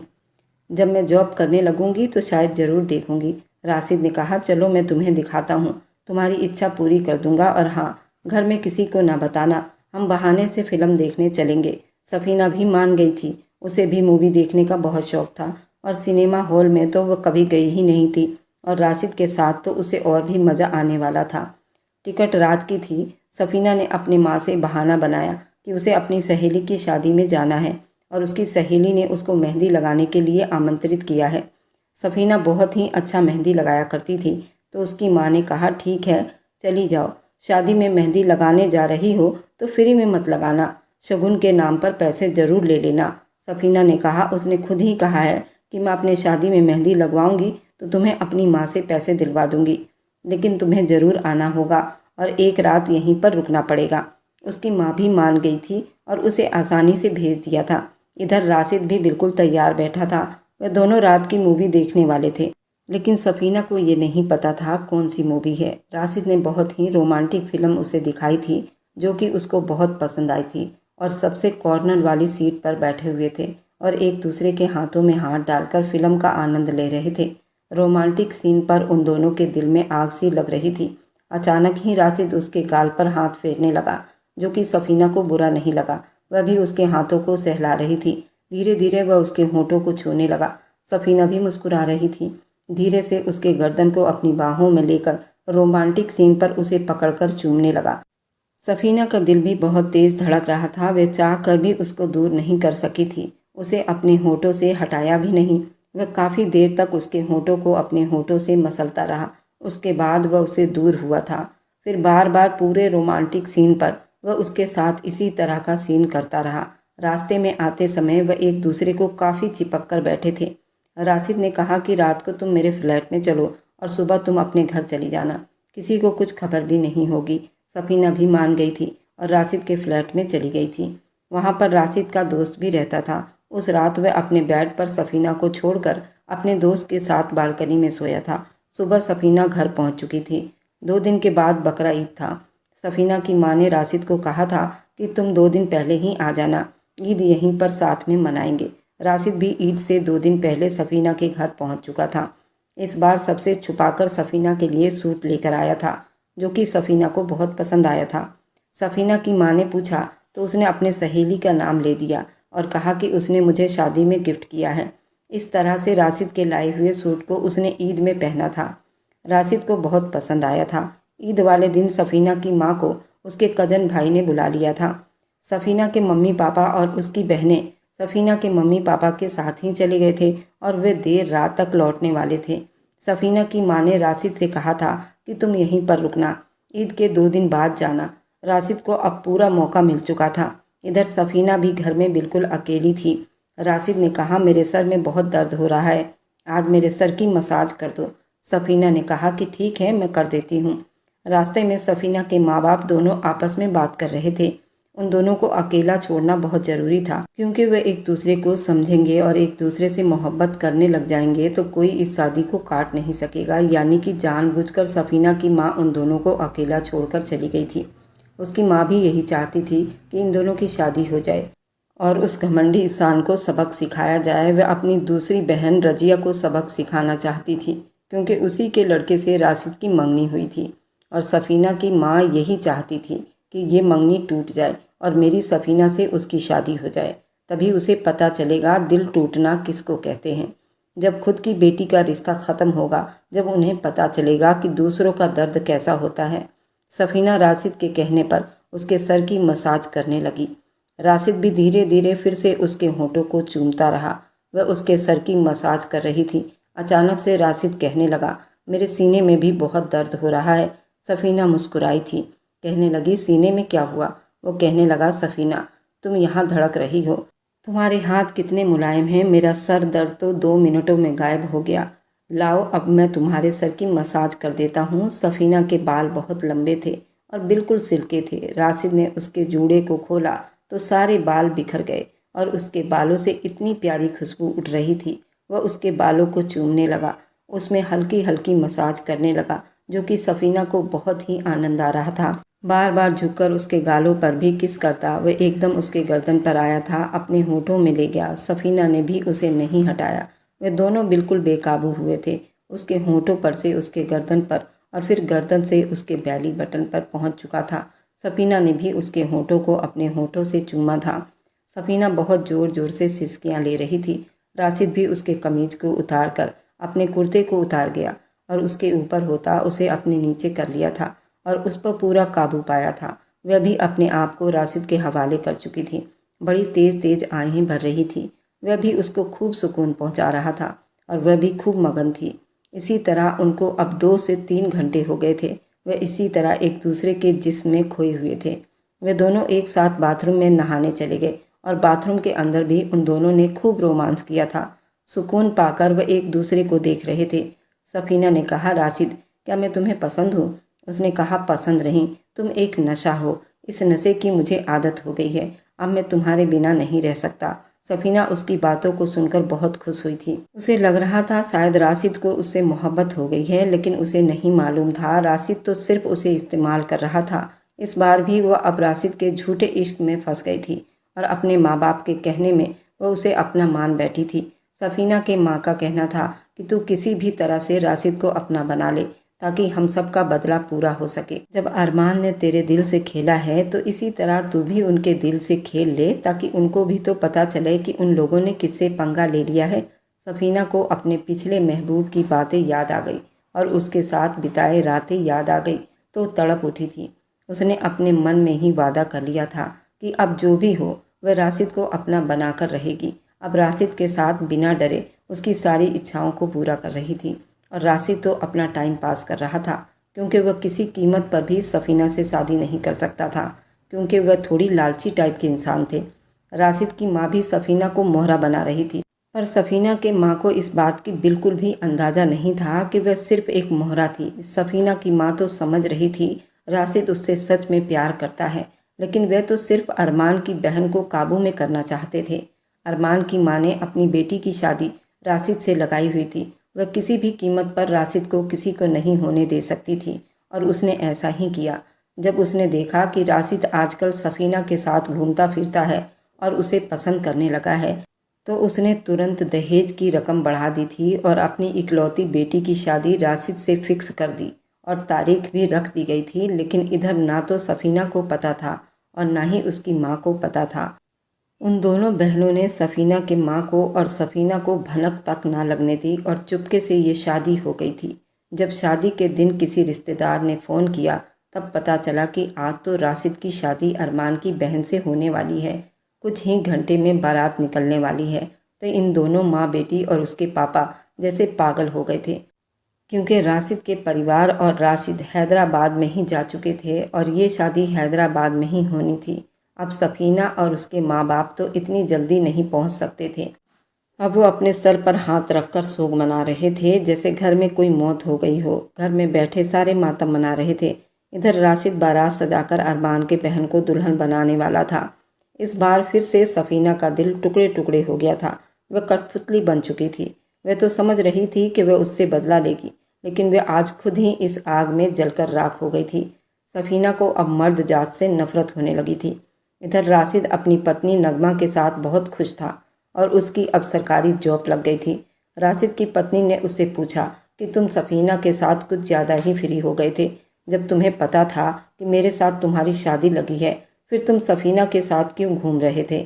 जब मैं जॉब करने लगूंगी तो शायद ज़रूर देखूंगी। राशिद ने कहा, चलो मैं तुम्हें दिखाता हूँ, तुम्हारी इच्छा पूरी कर दूंगा। और हाँ, घर में किसी को ना बताना, हम बहाने से फ़िल्म देखने चलेंगे। सफ़ीना भी मान गई थी। उसे भी मूवी देखने का बहुत शौक था और सिनेमा हॉल में तो वह कभी गई ही नहीं थी, और राशिद के साथ तो उसे और भी मज़ा आने वाला था। टिकट रात की थी। सफ़ीना ने अपनी माँ से बहाना बनाया कि उसे अपनी सहेली की शादी में जाना है और उसकी सहेली ने उसको मेहंदी लगाने के लिए आमंत्रित किया है। सफ़ीना बहुत ही अच्छा मेहंदी लगाया करती थी, तो उसकी माँ ने कहा, ठीक है चली जाओ, शादी में मेहंदी लगाने जा रही हो तो फ्री में मत लगाना, शगुन के नाम पर पैसे ज़रूर ले लेना। सफ़ीना ने कहा, उसने खुद ही कहा है कि मैं अपने शादी में मेहंदी लगवाऊंगी तो तुम्हें अपनी माँ से पैसे दिलवा दूंगी, लेकिन तुम्हें ज़रूर आना होगा और एक रात यहीं पर रुकना पड़ेगा। उसकी माँ भी मान गई थी और उसे आसानी से भेज दिया था। इधर राशिद भी बिल्कुल तैयार बैठा था। वे दोनों रात की मूवी देखने वाले थे, लेकिन सफ़ीना को ये नहीं पता था कौन सी मूवी है। राशिद ने बहुत ही रोमांटिक फिल्म उसे दिखाई थी जो कि उसको बहुत पसंद आई थी, और सबसे कॉर्नर वाली सीट पर बैठे हुए थे और एक दूसरे के हाथों में हाथ डालकर फिल्म का आनंद ले रहे थे। रोमांटिक सीन पर उन दोनों के दिल में आग सी लग रही थी। अचानक ही राशिद उसके गाल पर हाथ फेरने लगा, जो कि सफ़ीना को बुरा नहीं लगा। वह भी उसके हाथों को सहला रही थी। धीरे धीरे वह उसके होठों को छूने लगा। सफ़ीना भी मुस्कुरा रही थी। धीरे से उसके गर्दन को अपनी बाहों में लेकर रोमांटिक सीन पर उसे पकड़कर चूमने लगा। सफ़ीना का दिल भी बहुत तेज़ धड़क रहा था। वह चाह कर भी उसको दूर नहीं कर सकी थी। उसे अपने होठों से हटाया भी नहीं। वह काफ़ी देर तक उसके होठों को अपने होठों से मसलता रहा। उसके बाद वह उससे दूर हुआ था। फिर बार बार पूरे रोमांटिक सीन पर वह उसके साथ इसी तरह का सीन करता रहा। रास्ते में आते समय वह एक दूसरे को काफ़ी चिपक कर बैठे थे। राशिद ने कहा कि रात को तुम मेरे फ्लैट में चलो और सुबह तुम अपने घर चली जाना, किसी को कुछ खबर भी नहीं होगी। सफ़ीना भी मान गई थी और राशिद के फ्लैट में चली गई थी। वहाँ पर राशिद का दोस्त भी रहता था। उस रात वह अपने बेड पर सफ़ीना को छोड़कर अपने दोस्त के साथ बालकनी में सोया था। सुबह सफ़ीना घर पहुँच चुकी थी। 2 दिन के बाद बकरा ईद था। सफ़ीना की माँ ने राशिद को कहा था कि तुम 2 दिन पहले ही आ जाना, ईद यहीं पर साथ में मनाएंगे। राशिद भी ईद से 2 दिन पहले सफ़ीना के घर पहुँच चुका था। इस बार सबसे छुपाकर सफ़ीना के लिए सूट लेकर आया था, जो कि सफ़ीना को बहुत पसंद आया था। सफ़ीना की माँ ने पूछा तो उसने अपने सहेली का नाम ले दिया और कहा कि उसने मुझे शादी में गिफ्ट किया है। इस तरह से राशिद के लाए हुए सूट को उसने ईद में पहना था। राशिद को बहुत पसंद आया था। ईद वाले दिन सफ़ीना की माँ को उसके कज़न भाई ने बुला लिया था। सफ़ीना के मम्मी पापा और उसकी बहनें सफ़ीना के मम्मी पापा के साथ ही चले गए थे और वे देर रात तक लौटने वाले थे। सफ़ीना की माँ ने राशिद से कहा था कि तुम यहीं पर रुकना, ईद के 2 दिन बाद जाना। राशिद को अब पूरा मौका मिल चुका था। इधर सफ़ीना भी घर में बिल्कुल अकेली थी। राशिद ने कहा, मेरे सर में बहुत दर्द हो रहा है, आज मेरे सर की मसाज कर दो। सफ़ीना ने कहा कि ठीक है, मैं कर देती हूँ। रास्ते में सफ़ीना के माँ बाप दोनों आपस में बात कर रहे थे। उन दोनों को अकेला छोड़ना बहुत ज़रूरी था, क्योंकि वे एक दूसरे को समझेंगे और एक दूसरे से मोहब्बत करने लग जाएंगे तो कोई इस शादी को काट नहीं सकेगा। यानी कि जानबूझकर सफ़ीना की माँ उन दोनों को अकेला छोड़कर चली गई थी। उसकी माँ भी यही चाहती थी कि इन दोनों की शादी हो जाए और उस घमंडी इंसान को सबक सिखाया जाए। वह अपनी दूसरी बहन रजिया को सबक सिखाना चाहती थी, क्योंकि उसी के लड़के से राशिद की मंगनी हुई थी और सफ़ीना की माँ यही चाहती थी कि ये मंगनी टूट जाए और मेरी सफ़ीना से उसकी शादी हो जाए। तभी उसे पता चलेगा दिल टूटना किसको कहते हैं। जब खुद की बेटी का रिश्ता ख़त्म होगा, जब उन्हें पता चलेगा कि दूसरों का दर्द कैसा होता है। सफ़ीना राशिद के कहने पर उसके सर की मसाज करने लगी। राशिद भी धीरे धीरे फिर से उसके होठों को चूमता रहा। वह उसके सर की मसाज कर रही थी। अचानक से राशिद कहने लगा, मेरे सीने में भी बहुत दर्द हो रहा है। सफ़ीना मुस्कुराई थी। कहने लगी, सीने में क्या हुआ? वो कहने लगा, सफ़ीना तुम यहाँ धड़क रही हो, तुम्हारे हाथ कितने मुलायम हैं। मेरा सर दर्द तो 2 मिनटों में गायब हो गया। लाओ अब मैं तुम्हारे सर की मसाज कर देता हूँ। सफ़ीना के बाल बहुत लंबे थे और बिल्कुल सिल्के थे। राशिद ने उसके जूड़े को खोला तो सारे बाल बिखर गए और उसके बालों से इतनी प्यारी खुशबू उठ रही थी। वह उसके बालों को चूमने लगा, उसमें हल्की हल्की मसाज करने लगा, जो कि सफ़ीना को बहुत ही आनंद आ रहा था। बार बार झुककर उसके गालों पर भी किस करता। वह एकदम उसके गर्दन पर आया था, अपने होठों में ले गया। सफीना ने भी उसे नहीं हटाया। वे दोनों बिल्कुल बेकाबू हुए थे। उसके होठों पर से उसके गर्दन पर और फिर गर्दन से उसके बैली बटन पर पहुंच चुका था। सफीना ने भी उसके होठों को अपने होठों से चूमा था। सफीना बहुत जोर जोर से सिसकियां ले रही थी। राशिद भी उसके कमीज को उतार कर अपने कुर्ते को उतार गया और उसके ऊपर होता उसे अपने नीचे कर लिया था और उस पर पूरा काबू पाया था। वह भी अपने आप को राशिद के हवाले कर चुकी थी। बड़ी तेज तेज आहें भर रही थी। वह भी उसको खूब सुकून पहुंचा रहा था और वह भी खूब मगन थी। इसी तरह उनको अब 2 से 3 घंटे हो गए थे। वे इसी तरह एक दूसरे के जिस्म में खोए हुए थे। वे दोनों एक साथ बाथरूम में नहाने चले गए और बाथरूम के अंदर भी उन दोनों ने खूब रोमांस किया था। सुकून पाकर वह एक दूसरे को देख रहे थे। सफीना ने कहा, राशिद, क्या मैं तुम्हें पसंद हूँ? उसने कहा, पसंद नहीं, तुम एक नशा हो। इस नशे की मुझे आदत हो गई है। अब मैं तुम्हारे बिना नहीं रह सकता। सफीना उसकी बातों को सुनकर बहुत खुश हुई थी। उसे लग रहा था शायद राशिद को उससे मोहब्बत हो गई है, लेकिन उसे नहीं मालूम था राशिद तो सिर्फ उसे इस्तेमाल कर रहा था। इस बार भी वह अब राशिद के झूठे इश्क में फंस गई थी और अपने माँ बाप के कहने में वह उसे अपना मान बैठी थी। सफीना के माँ का कहना था कि तू किसी भी तरह से राशिद को अपना बना ले ताकि हम सब का बदला पूरा हो सके। जब अरमान ने तेरे दिल से खेला है तो इसी तरह तू भी उनके दिल से खेल ले ताकि उनको भी तो पता चले कि उन लोगों ने किससे पंगा ले लिया है। सफीना को अपने पिछले महबूब की बातें याद आ गई और उसके साथ बिताए रातें याद आ गई तो तड़प उठी थी। उसने अपने मन में ही वादा कर लिया था कि अब जो भी हो वह राशिद को अपना बनाकर रहेगी। अब राशिद के साथ बिना डरे उसकी सारी इच्छाओं को पूरा कर रही थी और राशिद तो अपना टाइम पास कर रहा था क्योंकि वह किसी कीमत पर भी सफीना से शादी नहीं कर सकता था, क्योंकि वह थोड़ी लालची टाइप के इंसान थे। राशिद की माँ भी सफीना को मोहरा बना रही थी, पर सफीना के माँ को इस बात की बिल्कुल भी अंदाज़ा नहीं था कि वह सिर्फ एक मोहरा थी। सफीना की माँ तो समझ रही थी राशिद उससे सच में प्यार करता है, लेकिन वह तो सिर्फ अरमान की बहन को काबू में करना चाहते थे। अरमान की माँ ने अपनी बेटी की शादी राशिद से लगाई हुई थी। वह किसी भी कीमत पर राशिद को किसी को नहीं होने दे सकती थी और उसने ऐसा ही किया। जब उसने देखा कि राशिद आजकल सफीना के साथ घूमता फिरता है और उसे पसंद करने लगा है, तो उसने तुरंत दहेज की रकम बढ़ा दी थी और अपनी इकलौती बेटी की शादी राशिद से फिक्स कर दी और तारीख भी रख दी गई थी। लेकिन इधर ना तो सफीना को पता था और ना ही उसकी माँ को पता था। उन दोनों बहनों ने सफीना के माँ को और सफीना को भनक तक ना लगने दी और चुपके से ये शादी हो गई थी। जब शादी के दिन किसी रिश्तेदार ने फ़ोन किया तब पता चला कि आज तो राशिद की शादी अरमान की बहन से होने वाली है। कुछ ही घंटे में बारात निकलने वाली है। तो इन दोनों माँ बेटी और उसके पापा जैसे पागल हो गए थे, क्योंकि राशिद के परिवार और राशिद हैदराबाद में ही जा चुके थे और ये शादी हैदराबाद में ही होनी थी। अब सफीना और उसके माँ बाप तो इतनी जल्दी नहीं पहुंच सकते थे। अब वो अपने सर पर हाथ रखकर शोक मना रहे थे जैसे घर में कोई मौत हो गई हो। घर में बैठे सारे मातम मना रहे थे। इधर राशिद बारात सजाकर अरमान के बहन को दुल्हन बनाने वाला था। इस बार फिर से सफीना का दिल टुकड़े टुकड़े हो गया था। वह कठपुतली बन चुकी थी। वह तो समझ रही थी कि वह उससे बदला लेगी, लेकिन वह आज खुद ही इस आग में जलकर राख हो गई थी। सफीना को अब मर्द जात से नफरत होने लगी थी। इधर राशिद अपनी पत्नी नगमा के साथ बहुत खुश था और उसकी अब सरकारी जॉब लग गई थी। राशिद की पत्नी ने उससे पूछा कि तुम सफीना के साथ कुछ ज़्यादा ही फ्री हो गए थे। जब तुम्हें पता था कि मेरे साथ तुम्हारी शादी लगी है, फिर तुम सफीना के साथ क्यों घूम रहे थे?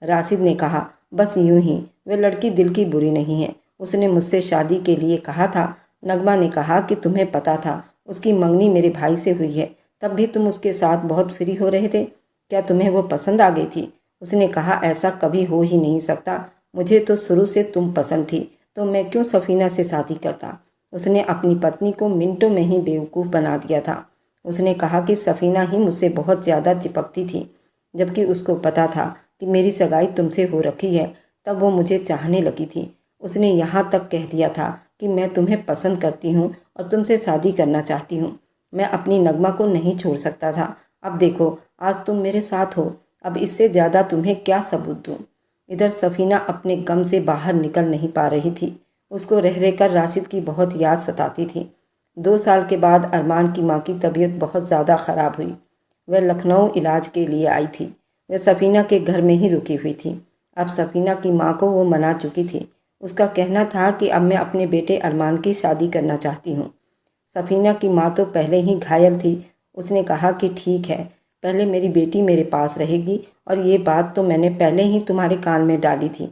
राशिद ने कहा, बस यूं ही, वह लड़की दिल की बुरी नहीं है। उसने मुझसे शादी के लिए कहा था। नगमा ने कहा कि तुम्हें पता था उसकी मंगनी मेरे भाई से हुई है, तब भी तुम उसके साथ बहुत फ्री हो रहे थे। क्या तुम्हें वो पसंद आ गई थी? उसने कहा, ऐसा कभी हो ही नहीं सकता। मुझे तो शुरू से तुम पसंद थी, तो मैं क्यों सफीना से शादी करता? उसने अपनी पत्नी को मिनटों में ही बेवकूफ़ बना दिया था। उसने कहा कि सफीना ही मुझसे बहुत ज़्यादा चिपकती थी, जबकि उसको पता था कि मेरी सगाई तुमसे हो रखी है। तब वो मुझे चाहने लगी थी। उसने यहाँ तक कह दिया था कि मैं तुम्हें पसंद करती हूँ और तुमसे शादी करना चाहती हूँ। मैं अपनी नगमा को नहीं छोड़ सकता था। अब देखो, आज तुम मेरे साथ हो। अब इससे ज़्यादा तुम्हें क्या सबूत दूँ? इधर सफीना अपने गम से बाहर निकल नहीं पा रही थी। उसको रह रहकर राशिद की बहुत याद सताती थी। 2 साल के बाद अरमान की माँ की तबीयत बहुत ज़्यादा ख़राब हुई। वह लखनऊ इलाज के लिए आई थी। वह सफ़ीना के घर में ही रुकी हुई थी। अब सफ़ीना की माँ को वो मना चुकी थी। उसका कहना था कि अब मैं अपने बेटे अरमान की शादी करना चाहती हूँ। सफ़ीना की माँ तो पहले ही घायल थी। उसने कहा कि ठीक है, पहले मेरी बेटी मेरे पास रहेगी, और ये बात तो मैंने पहले ही तुम्हारे कान में डाली थी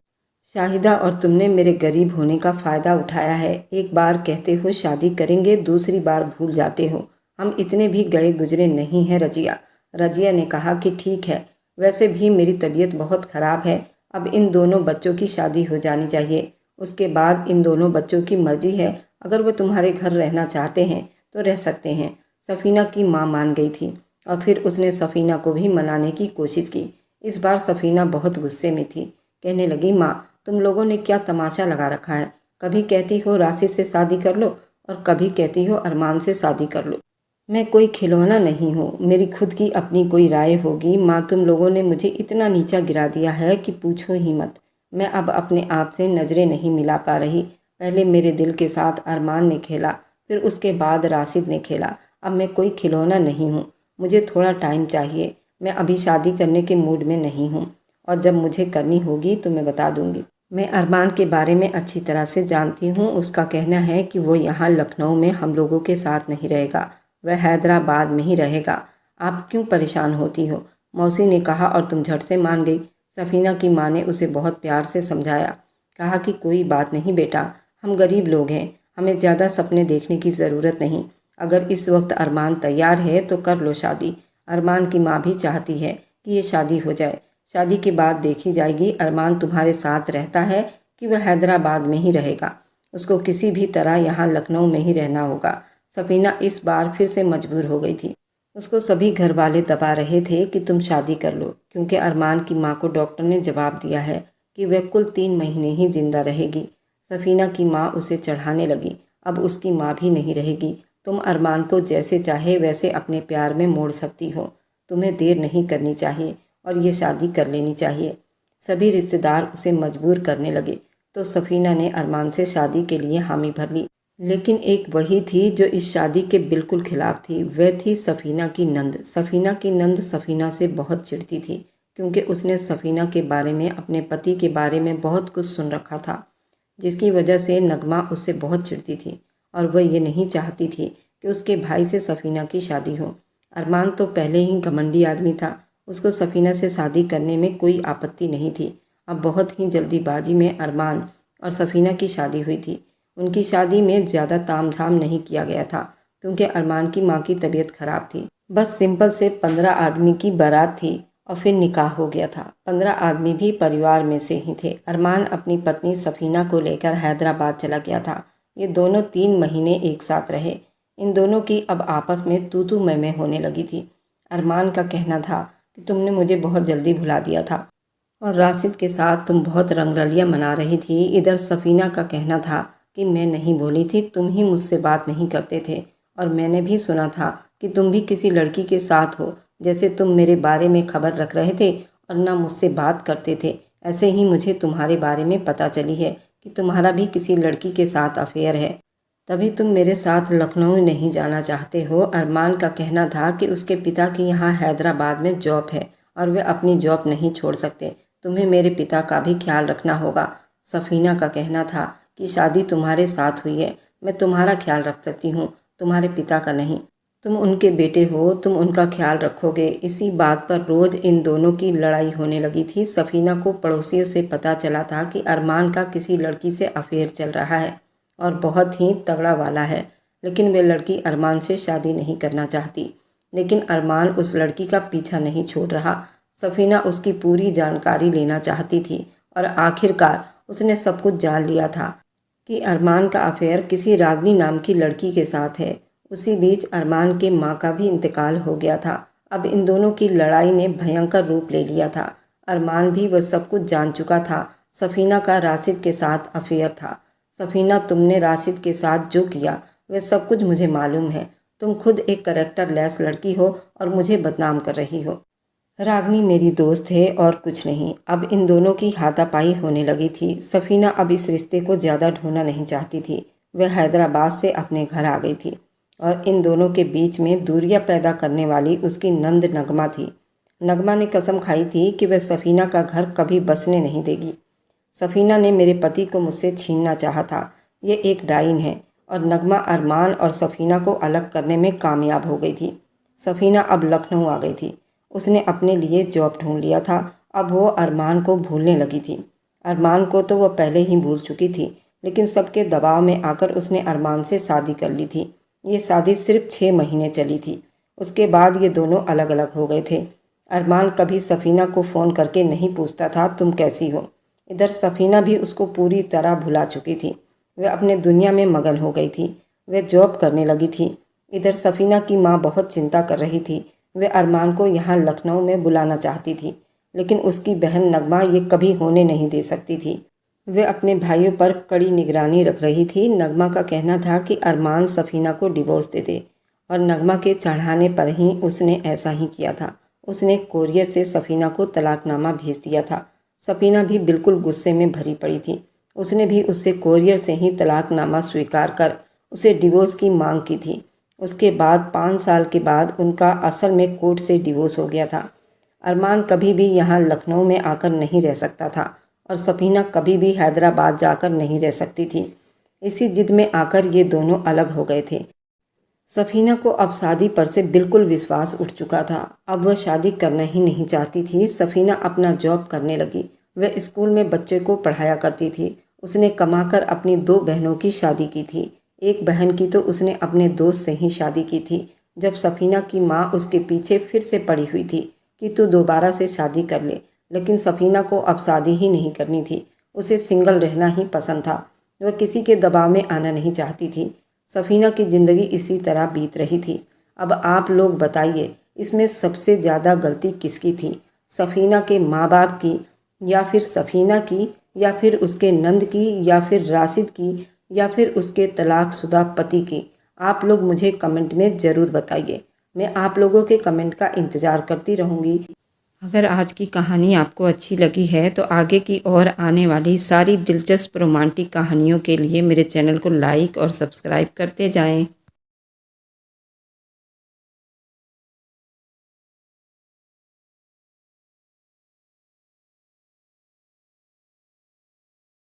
शाहिदा, और तुमने मेरे गरीब होने का फ़ायदा उठाया है। एक बार कहते हो शादी करेंगे, दूसरी बार भूल जाते हो। हम इतने भी गए गुजरे नहीं हैं रजिया। रजिया ने कहा कि ठीक है, वैसे भी मेरी तबीयत बहुत ख़राब है। अब इन दोनों बच्चों की शादी हो जानी चाहिए। उसके बाद इन दोनों बच्चों की मर्जी है, अगर वो तुम्हारे घर रहना चाहते हैं तो रह सकते हैं। सफ़ीना की माँ मान गई थी और फिर उसने सफ़ीना को भी मनाने की कोशिश की। इस बार सफ़ीना बहुत गुस्से में थी। कहने लगी, माँ, तुम लोगों ने क्या तमाशा लगा रखा है? कभी कहती हो राशिद से शादी कर लो और कभी कहती हो अरमान से शादी कर लो। मैं कोई खिलौना नहीं हूँ, मेरी खुद की अपनी कोई राय होगी। माँ, तुम लोगों ने मुझे इतना नीचा गिरा दिया है कि पूछो ही मत। मैं अब अपने आप से नज़रें नहीं मिला पा रही। पहले मेरे दिल के साथ अरमान ने खेला, फिर उसके बाद राशिद ने खेला। अब मैं कोई खिलौना नहीं हूँ। मुझे थोड़ा टाइम चाहिए। मैं अभी शादी करने के मूड में नहीं हूँ, और जब मुझे करनी होगी तो मैं बता दूंगी। मैं अरमान के बारे में अच्छी तरह से जानती हूँ। उसका कहना है कि वो यहाँ लखनऊ में हम लोगों के साथ नहीं रहेगा, वह हैदराबाद में ही रहेगा। आप क्यों परेशान होती हो? मौसी ने कहा, और तुम झट से मान गई। सफ़ीना की माँ ने उसे बहुत प्यार से समझाया। कहा कि कोई बात नहीं बेटा, हम गरीब लोग हैं, हमें ज़्यादा सपने देखने की ज़रूरत नहीं। अगर इस वक्त अरमान तैयार है तो कर लो शादी। अरमान की माँ भी चाहती है कि ये शादी हो जाए। शादी के बाद देखी जाएगी अरमान तुम्हारे साथ रहता है कि वह हैदराबाद में ही रहेगा। उसको किसी भी तरह यहाँ लखनऊ में ही रहना होगा। सफ़ीना इस बार फिर से मजबूर हो गई थी। उसको सभी घर वाले दबा रहे थे कि तुम शादी कर लो, क्योंकि अरमान की माँ को डॉक्टर ने जवाब दिया है कि वह कुल 3 महीने ही जिंदा रहेगी। सफ़ीना की माँ उसे चढ़ाने लगी। अब उसकी माँ भी नहीं रहेगी। तुम अरमान को जैसे चाहे वैसे अपने प्यार में मोड़ सकती हो। तुम्हें देर नहीं करनी चाहिए और ये शादी कर लेनी चाहिए। सभी रिश्तेदार उसे मजबूर करने लगे तो सफ़ीना ने अरमान से शादी के लिए हामी भर ली। लेकिन एक वही थी जो इस शादी के बिल्कुल खिलाफ थी। वह थी सफ़ीना की नंद। सफ़ीना की नंद सफ़ीना से बहुत चिढ़ती थी, क्योंकि उसने सफ़ीना के बारे में, अपने पति के बारे में बहुत कुछ सुन रखा था, जिसकी वजह से नगमा उससे बहुत चिढ़ती थी और वह ये नहीं चाहती थी कि उसके भाई से सफ़ीना की शादी हो। अरमान तो पहले ही घमंडी आदमी था, उसको सफ़ीना से शादी करने में कोई आपत्ति नहीं थी। अब बहुत ही जल्दीबाजी में अरमान और सफ़ीना की शादी हुई थी। उनकी शादी में ज़्यादा तामझाम नहीं किया गया था, क्योंकि अरमान की माँ की तबीयत खराब थी। बस सिंपल से 15 आदमी की बारात थी और फिर निकाह हो गया था। 15 आदमी भी परिवार में से ही थे। अरमान अपनी पत्नी सफ़ीना को लेकर हैदराबाद चला गया था। ये दोनों 3 महीने एक साथ रहे। इन दोनों की अब आपस में तू तू मैं होने लगी थी। अरमान का कहना था कि तुमने मुझे बहुत जल्दी भुला दिया था और राशिद के साथ तुम बहुत रंगरलियाँ मना रही थी। इधर सफ़ीना का कहना था कि मैं नहीं बोली थी, तुम ही मुझसे बात नहीं करते थे, और मैंने भी सुना था कि तुम भी किसी लड़की के साथ हो। जैसे तुम मेरे बारे में खबर रख रहे थे और ना मुझसे बात करते थे, ऐसे ही मुझे तुम्हारे बारे में पता चली है कि तुम्हारा भी किसी लड़की के साथ अफेयर है। तभी तुम मेरे साथ लखनऊ नहीं जाना चाहते हो। अरमान का कहना था कि उसके पिता की यहाँ हैदराबाद में जॉब है और वे अपनी जॉब नहीं छोड़ सकते। तुम्हें मेरे पिता का भी ख्याल रखना होगा। सफ़ीना का कहना था कि शादी तुम्हारे साथ हुई है, मैं तुम्हारा ख्याल रख सकती हूँ, तुम्हारे पिता का नहीं। तुम उनके बेटे हो, तुम उनका ख्याल रखोगे। इसी बात पर रोज़ इन दोनों की लड़ाई होने लगी थी। सफ़ीना को पड़ोसियों से पता चला था कि अरमान का किसी लड़की से अफेयर चल रहा है और बहुत ही तगड़ा वाला है, लेकिन वे लड़की अरमान से शादी नहीं करना चाहती। लेकिन अरमान उस लड़की का पीछा नहीं छोड़ रहा। सफ़ीना उसकी पूरी जानकारी लेना चाहती थी और आखिरकार उसने सब कुछ जान लिया था कि अरमान का अफेयर किसी रागनी नाम की लड़की के साथ है। उसी बीच अरमान के माँ का भी इंतकाल हो गया था। अब इन दोनों की लड़ाई ने भयंकर रूप ले लिया था। अरमान भी वह सब कुछ जान चुका था। सफ़ीना का राशिद के साथ अफेयर था। सफ़ीना, तुमने राशिद के साथ जो किया वह सब कुछ मुझे मालूम है। तुम खुद एक करैक्टर लेस लड़की हो और मुझे बदनाम कर रही हो। रागनी मेरी दोस्त है और कुछ नहीं। अब इन दोनों की हाथापाई होने लगी थी। सफ़ीना अब इस रिश्ते को ज़्यादा ढोना नहीं चाहती थी। वह हैदराबाद से अपने घर आ गई थी। और इन दोनों के बीच में दूरियां पैदा करने वाली उसकी नंद नगमा थी। नगमा ने कसम खाई थी कि वह सफीना का घर कभी बसने नहीं देगी। सफीना ने मेरे पति को मुझसे छीनना चाहा था, ये एक डाइन है। और नगमा अरमान और सफीना को अलग करने में कामयाब हो गई थी। सफीना अब लखनऊ आ गई थी। उसने अपने लिए जॉब ढूंढ लिया था। अब वो अरमान को भूलने लगी थी। अरमान को तो वह पहले ही भूल चुकी थी, लेकिन सबके दबाव में आकर उसने अरमान से शादी कर ली थी। ये शादी सिर्फ 6 महीने चली थी। उसके बाद ये दोनों अलग अलग हो गए थे। अरमान कभी सफीना को फ़ोन करके नहीं पूछता था तुम कैसी हो। इधर सफीना भी उसको पूरी तरह भुला चुकी थी। वह अपने दुनिया में मगन हो गई थी। वह जॉब करने लगी थी। इधर सफीना की माँ बहुत चिंता कर रही थी। वह अरमान को यहाँ लखनऊ में बुलाना चाहती थी, लेकिन उसकी बहन नगमा ये कभी होने नहीं दे सकती थी। वह अपने भाइयों पर कड़ी निगरानी रख रही थी। नगमा का कहना था कि अरमान सफीना को डिवोर्स दे दे, और नगमा के चढ़ाने पर ही उसने ऐसा ही किया था। उसने कोरियर से सफीना को तलाकनामा भेज दिया था। सफीना भी बिल्कुल गुस्से में भरी पड़ी थी। उसने भी उससे कोरियर से ही तलाकनामा स्वीकार कर उसे डिवोर्स की मांग की थी। उसके बाद 5 साल के बाद उनका असल में कोर्ट से डिवोर्स हो गया था। अरमान कभी भी यहाँ लखनऊ में आकर नहीं रह सकता था, और सफीना कभी भी हैदराबाद जाकर नहीं रह सकती थी। इसी जिद में आकर ये दोनों अलग हो गए थे। सफीना को अब शादी पर से बिल्कुल विश्वास उठ चुका था। अब वह शादी करना ही नहीं चाहती थी। सफीना अपना जॉब करने लगी। वह स्कूल में बच्चे को पढ़ाया करती थी। उसने कमाकर अपनी 2 बहनों की शादी की थी। एक बहन की तो उसने अपने दोस्त से ही शादी की थी। जब सफीना की माँ उसके पीछे फिर से पड़ी हुई थी कि तू दोबारा से शादी कर ले, लेकिन सफीना को अब शादी ही नहीं करनी थी। उसे सिंगल रहना ही पसंद था। वह किसी के दबाव में आना नहीं चाहती थी। सफीना की ज़िंदगी इसी तरह बीत रही थी। अब आप लोग बताइए, इसमें सबसे ज़्यादा गलती किसकी थी? सफीना के माँ बाप की, या फिर सफीना की, या फिर उसके नंद की, या फिर राशिद की, या फिर उसके तलाकशुदा पति की? आप लोग मुझे कमेंट में ज़रूर बताइए। मैं आप लोगों के कमेंट का इंतज़ार करती रहूँगी। अगर आज की कहानी आपको अच्छी लगी है तो आगे की और आने वाली सारी दिलचस्प रोमांटिक कहानियों के लिए मेरे चैनल को लाइक और सब्सक्राइब करते जाएं।